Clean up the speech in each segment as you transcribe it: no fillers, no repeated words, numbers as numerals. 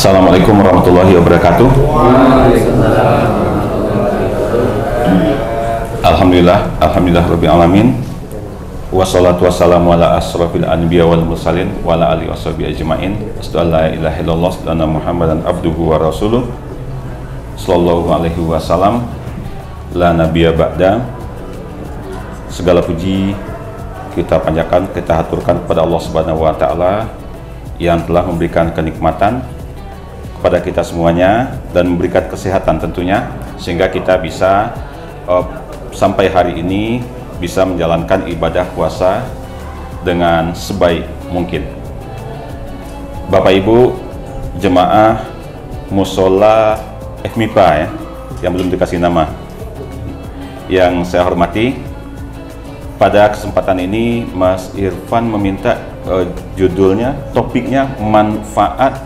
Assalamualaikum warahmatullahi wabarakatuh. Alhamdulillah rabbil alamin. Wassalatu wassalamu ala asrofil anbiya wal mursalin wa ala alihi washabihi ajmain. Asyhadu an la ilaha illallah wa anna Muhammadan abduhu wa rasuluh. Sallallahu alaihi wasallam. La nabiyya ba'da. Segala puji kita panjatkan, kita haturkan kepada Allah Subhanahu wa taala yang telah memberikan kenikmatan kepada kita semuanya dan memberikan kesehatan tentunya, sehingga kita bisa sampai hari ini bisa menjalankan ibadah puasa dengan sebaik mungkin. Bapak Ibu jemaah musola FMIPA ya, yang belum dikasih nama, yang saya hormati, pada kesempatan ini Mas Irfan meminta judulnya, topiknya manfaat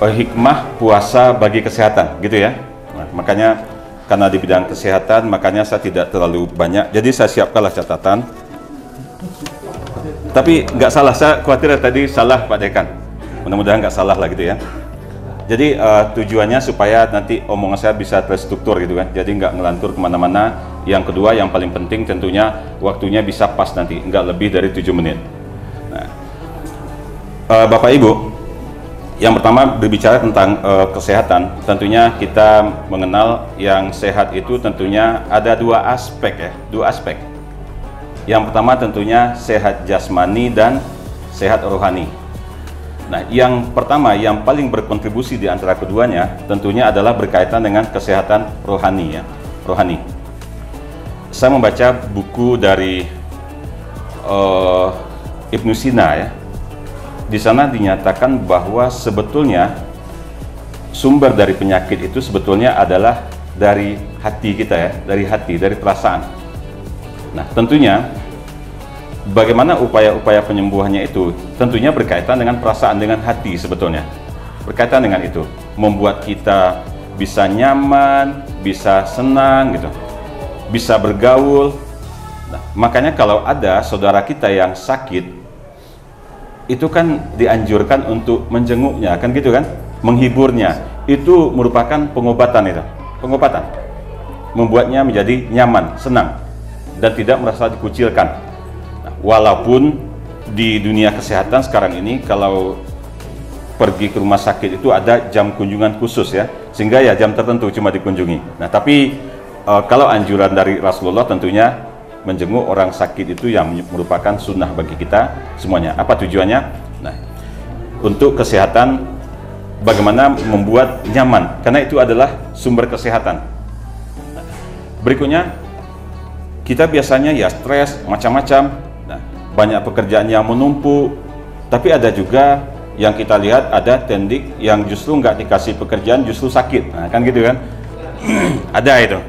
hikmah puasa bagi kesehatan, gitu ya. Nah, makanya karena di bidang kesehatan, makanya saya tidak terlalu banyak, jadi saya siapkanlah catatan. Tapi nggak salah, saya khawatir tadi salah Pak Dekan, mudah-mudahan nggak salah lah gitu ya. Jadi tujuannya supaya nanti omongan saya bisa terstruktur gitu kan, jadi nggak ngelantur kemana-mana. Yang kedua, yang paling penting tentunya waktunya bisa pas nanti, nggak lebih dari 7 menit. Nah, Bapak Ibu, yang pertama berbicara tentang kesehatan, tentunya kita mengenal yang sehat itu tentunya ada dua aspek ya, dua aspek. Yang pertama tentunya sehat jasmani dan sehat rohani. Nah, yang pertama yang paling berkontribusi di antara keduanya tentunya adalah berkaitan dengan kesehatan rohani ya, rohani. Saya membaca buku dari Ibnu Sina ya. Di sana dinyatakan bahwa sebetulnya sumber dari penyakit itu sebetulnya adalah dari hati kita ya, dari hati, dari perasaan. Nah, tentunya bagaimana upaya-upaya penyembuhannya itu tentunya berkaitan dengan perasaan, dengan hati sebetulnya. Berkaitan dengan itu, membuat kita bisa nyaman, bisa senang gitu, bisa bergaul. Nah, makanya kalau ada saudara kita yang sakit, itu kan dianjurkan untuk menjenguknya, kan gitu kan, menghiburnya. Itu merupakan pengobatan itu, pengobatan, membuatnya menjadi nyaman, senang, dan tidak merasa dikucilkan. Nah, walaupun di dunia kesehatan sekarang ini kalau pergi ke rumah sakit itu ada jam kunjungan khusus ya, sehingga ya jam tertentu cuma dikunjungi. Nah, tapi kalau anjuran dari Rasulullah tentunya menjenguk orang sakit itu yang merupakan sunnah bagi kita semuanya. Apa tujuannya? Nah, untuk kesehatan, bagaimana membuat nyaman, karena itu adalah sumber kesehatan. Berikutnya, kita biasanya ya stres macam-macam. Nah, banyak pekerjaan yang menumpuk, tapi ada juga yang kita lihat ada tendik yang justru nggak dikasih pekerjaan, justru sakit. Nah, kan gitu kan? Ada itu.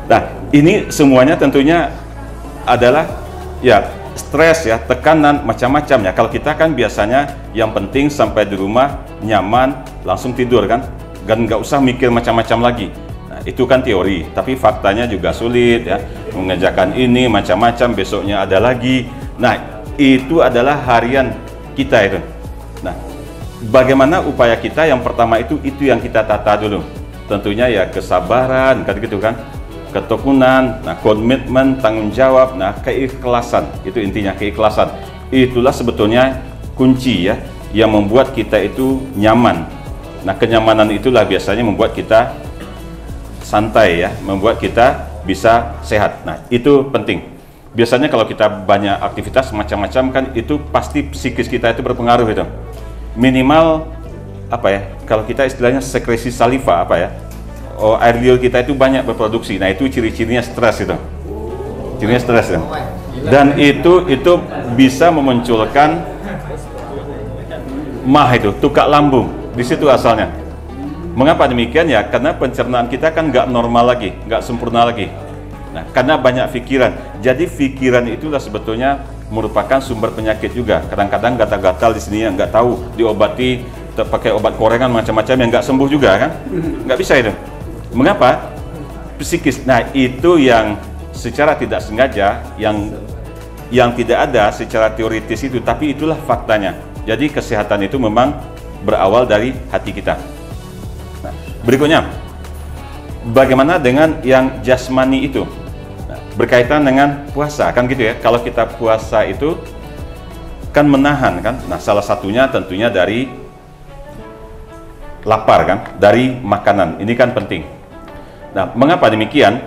Nah, ini semuanya tentunya adalah ya stres ya, tekanan macam-macam ya. Kalau kita kan biasanya yang penting sampai di rumah nyaman, langsung tidur kan, dan nggak usah mikir macam-macam lagi. Nah, itu kan teori, tapi faktanya juga sulit ya. Mengerjakan ini macam-macam, besoknya ada lagi. Nah, itu adalah harian kita itu. Nah, bagaimana upaya kita? Yang pertama itu yang kita tata dulu. Tentunya ya kesabaran, kan gitu kan, ketekunan, nah komitmen, tanggung jawab, nah keikhlasan, itu intinya keikhlasan. Itulah sebetulnya kunci ya, yang membuat kita itu nyaman. Nah, kenyamanan itulah biasanya membuat kita santai ya, membuat kita bisa sehat. Nah, itu penting. Biasanya kalau kita banyak aktivitas macam-macam kan, itu pasti psikis kita itu berpengaruh itu. Minimal apa ya, kalau kita istilahnya sekresi saliva apa ya, air liur kita itu banyak berproduksi. Nah, itu ciri-cirinya stres itu, cirinya stres ya. Dan itu bisa memunculkan mah itu, tukak lambung, di situ asalnya. Mengapa demikian ya? Karena pencernaan kita kan nggak normal lagi, nggak sempurna lagi. Nah, karena banyak pikiran. Jadi pikiran itulah sebetulnya merupakan sumber penyakit juga. Kadang-kadang gatal-gatal di sini yang nggak tahu, diobati pakai obat korengan macam-macam yang nggak sembuh juga kan, nggak bisa itu. Mengapa? Psikis. Nah, itu yang secara tidak sengaja, yang tidak ada secara teoritis itu, tapi itulah faktanya. Jadi kesehatan itu memang berawal dari hati kita. Nah, berikutnya, bagaimana dengan yang jasmani itu? Nah, berkaitan dengan puasa, kan gitu ya. Kalau kita puasa itu kan menahan kan. Nah, salah satunya tentunya dari lapar kan, dari makanan. Ini kan penting. Nah, mengapa demikian?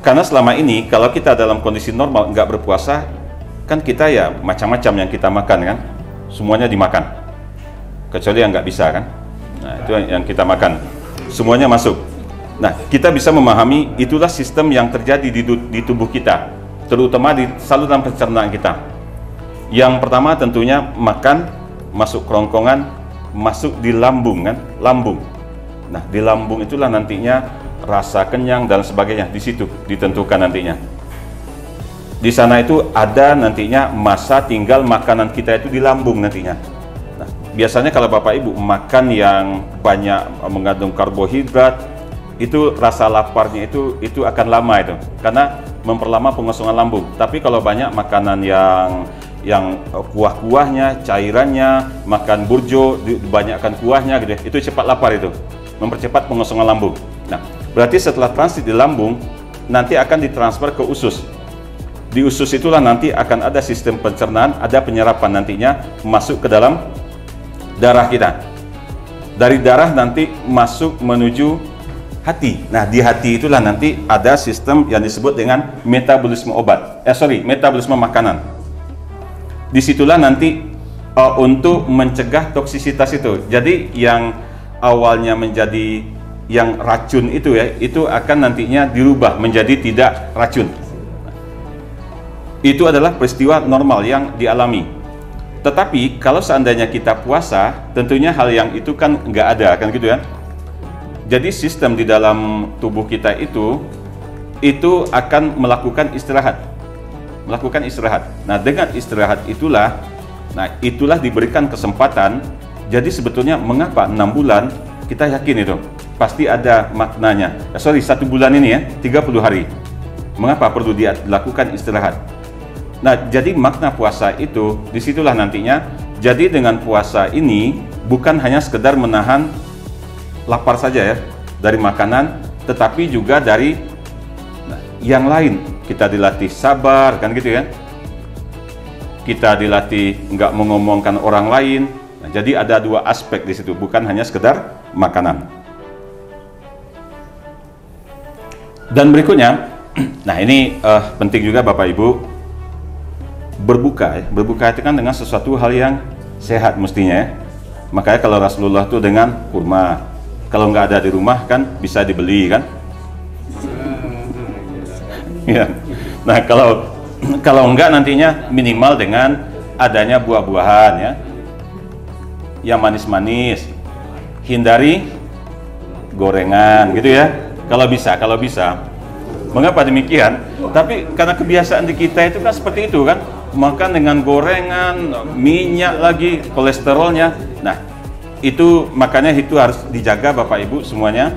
Karena selama ini kalau kita dalam kondisi normal nggak berpuasa, kan kita ya macam-macam yang kita makan kan, semuanya dimakan, kecuali yang nggak bisa kan. Nah, itu yang kita makan, semuanya masuk. Nah, kita bisa memahami itulah sistem yang terjadi di tubuh kita, terutama di saluran pencernaan kita. Yang pertama tentunya makan, masuk kerongkongan, masuk di lambung kan, lambung. Nah, di lambung itulah nantinya rasa kenyang dan sebagainya, di situ ditentukan nantinya. Di sana itu ada nantinya masa tinggal makanan kita itu di lambung nantinya. Nah, biasanya kalau Bapak Ibu makan yang banyak mengandung karbohidrat, itu rasa laparnya itu akan lama itu, karena memperlama pengosongan lambung. Tapi kalau banyak makanan yang kuah-kuahnya, cairannya, makan burjo, banyakkan kuahnya gitu, itu cepat lapar itu, mempercepat pengosongan lambung. Nah, berarti setelah transit di lambung, nanti akan ditransfer ke usus. Di usus itulah nanti akan ada sistem pencernaan, ada penyerapan nantinya masuk ke dalam darah kita. Dari darah nanti masuk menuju hati. Nah, di hati itulah nanti ada sistem yang disebut dengan metabolisme obat. Metabolisme makanan. Disitulah nanti untuk mencegah toksisitas itu. Jadi yang awalnya menjadi yang racun itu ya, itu akan nantinya dirubah menjadi tidak racun. Itu adalah peristiwa normal yang dialami. Tetapi kalau seandainya kita puasa, tentunya hal yang itu kan nggak ada kan gitu ya. Jadi sistem di dalam tubuh kita itu akan melakukan istirahat. Nah, dengan istirahat itulah diberikan kesempatan. Jadi sebetulnya mengapa 6 bulan kita yakin itu pasti ada maknanya. 1 bulan ini ya, 30 hari. Mengapa perlu dilakukan istirahat? Nah, jadi makna puasa itu disitulah nantinya. Jadi dengan puasa ini bukan hanya sekedar menahan lapar saja ya dari makanan, tetapi juga dari yang lain. Kita dilatih sabar kan gitu ya. Kita dilatih nggak mengomongkan orang lain. Nah, jadi ada 2 aspek di situ, bukan hanya sekedar makanan. Dan berikutnya, nah ini penting juga Bapak Ibu, berbuka ya. Berbuka itu kan dengan sesuatu hal yang sehat mestinya ya. Makanya kalau Rasulullah itu dengan kurma, kalau nggak ada di rumah kan bisa dibeli kan. Ya. Nah, kalau enggak nantinya minimal dengan adanya buah-buahan ya, yang manis-manis, hindari gorengan gitu ya. Kalau bisa. Mengapa demikian? Tapi karena kebiasaan di kita itu kan seperti itu kan, makan dengan gorengan, minyak lagi, kolesterolnya. Nah, itu makanya itu harus dijaga Bapak Ibu semuanya.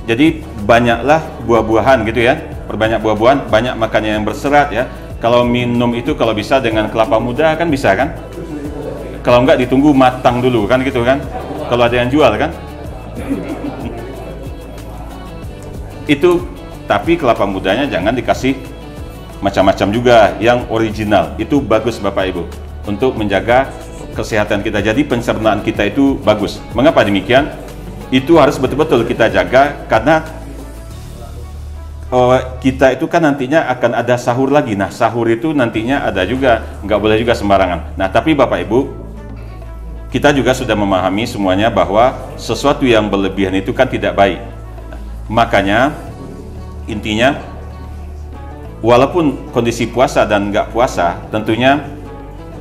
Jadi banyaklah buah-buahan gitu ya, perbanyak buah-buahan, banyak makannya yang berserat ya. Kalau minum itu kalau bisa dengan kelapa muda kan bisa kan? Kalau enggak ditunggu matang dulu kan gitu kan? Kalau ada yang jual kan? Itu, tapi kelapa mudanya jangan dikasih macam-macam juga, yang original. Itu bagus Bapak Ibu untuk menjaga kesehatan kita. Jadi pencernaan kita itu bagus. Mengapa demikian? Itu harus betul-betul kita jaga, karena kita itu kan nantinya akan ada sahur lagi. Nah, sahur itu nantinya ada juga, nggak boleh juga sembarangan. Nah, tapi Bapak Ibu, kita juga sudah memahami semuanya bahwa sesuatu yang berlebihan itu kan tidak baik. Makanya intinya, walaupun kondisi puasa dan nggak puasa, tentunya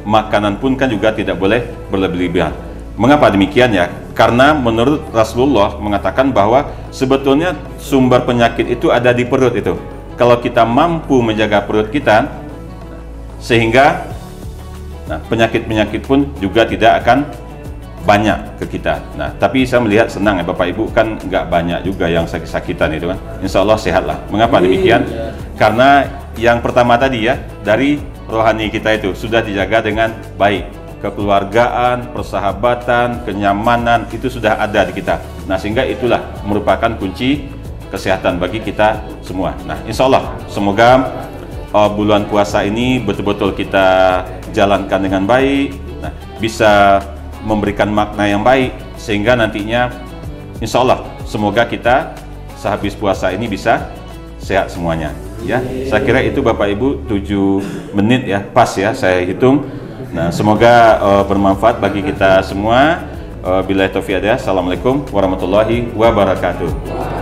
makanan pun kan juga tidak boleh berlebihan. Mengapa demikian ya? Karena menurut Rasulullah mengatakan bahwa sebetulnya sumber penyakit itu ada di perut itu. Kalau kita mampu menjaga perut kita, sehingga penyakit-penyakit pun juga tidak akan banyak ke kita. Nah, tapi saya melihat senang ya Bapak Ibu, kan nggak banyak juga yang sakit-sakitan itu kan. Insya Allah sehat lah. Mengapa demikian? Karena yang pertama tadi ya, dari rohani kita itu sudah dijaga dengan baik. kekeluargaan, persahabatan, kenyamanan itu sudah ada di kita. Nah, sehingga itulah merupakan kunci kesehatan bagi kita semua. Nah, insya Allah semoga bulan puasa ini betul-betul kita jalankan dengan baik, nah, bisa memberikan makna yang baik, sehingga nantinya insya Allah semoga kita sehabis puasa ini bisa sehat semuanya. Ya, saya kira itu Bapak Ibu 7 menit ya, pas ya saya hitung. Nah, semoga bermanfaat bagi kita semua. Billahi taufiq hidayah. Assalamualaikum warahmatullahi wabarakatuh.